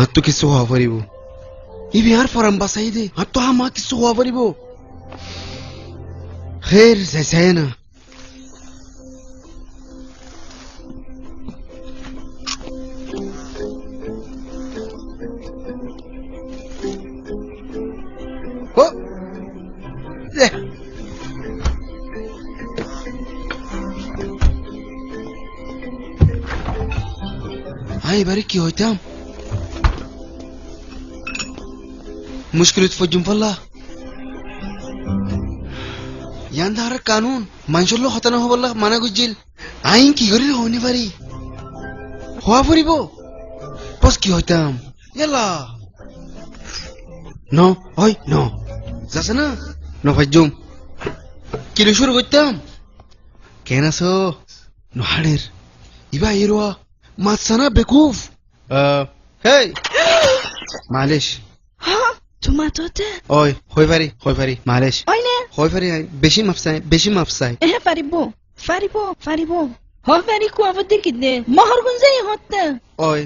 আর তো কিছু হওয়া পারিব ই বিহার ফরাম বাসাই দে আর তো আমা কিছু হওয়া পারিব খের যাই না ও এবারে কি হইতাম মুশকিলত ফজুম পাল্লা ইয়ান্দার কানুন মানুষের হতানো হবল্লা মানা গুজিল আইন কি করি হইনি পারি হওয়া পড়িব বস কি হইতাম এলা ন হয় ন যাচ্ছে না ন ফজুম কিলো শুরু করতাম কেন আছো নহাড়ের ইবা এরোয়া মাছানা বেকুফ হেই মালিশ তোমাততে ওই হই পারি মালিশ ওইনে হই পারি বেশি মাপসাই ফারিব হফারি কুয়াবতে কিদে মহরগুন যাই হতে ওই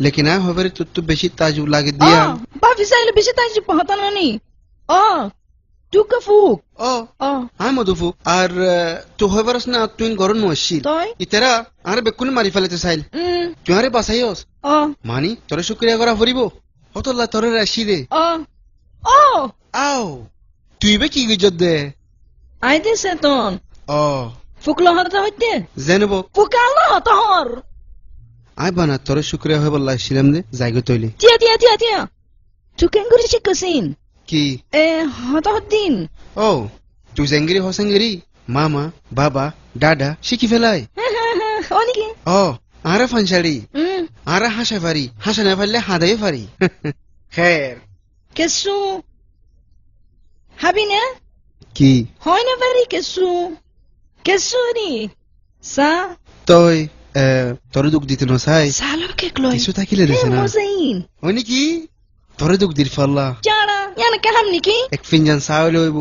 লেকিন হই পারি তো বেশি তাজু লাগে দিয়া বাফি চাইলে বেশি তাইজি পহতানি তুকা ফুক আমি মধুফুক আর তো হই পারস না তুই গরম নসিল তই ইতারা আরে বেকুনি মারি ফেলাতে চাইল তুই আরে বাসাইস মানি তোরে শুক্রিয়া করা পড়িব হতল্লা তোরে রাশি দে আও তুই বে কি গজত দে আইতে সেতন ফুকলো হতে হইতে জানব ফুকালো হতহর আই বানা তোরে শুক্রিয়া হই বল্লা ছিলাম দে জায়গা তৈলি তিয়া তুকেন করে শিখছিন কি হত দিন তুই জেঙ্গিরি হসেঙ্গিরি মামা বাবা দাদা শিখি ফেলাই অনেকে আরে ফানসাড়ি আরে হাসা পারি হাসা না পারলে হাদাই পারি খের কেসু হাবি না কি হয় না পারি কেসু নি সা তই তোরে দুঃখ দিতে নসাই সালো কে ক্লই কিছু থাকিলে দেছে না মজাইন হনি কি তোরে দুঃখ দির ফাল্লা জানা ইয়ানা কাহাম নিকি এক ফিনজান সাওলে হইব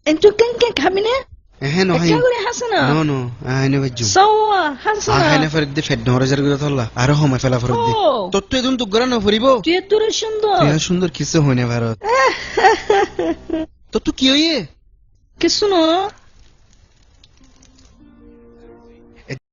এন্টু কেন খাবি না no hay. Ekagure hasana. No, ne vajju. Sawa hasana. Ahene farid de fed no rajar gura tholla. Aro homa fela farod de. Totto edun tu gura no foribo. Tuye ture সুন্দর. Tuye সুন্দর কিসে হইনে ভারত। তো তু কি হইয়ে? কিছু না.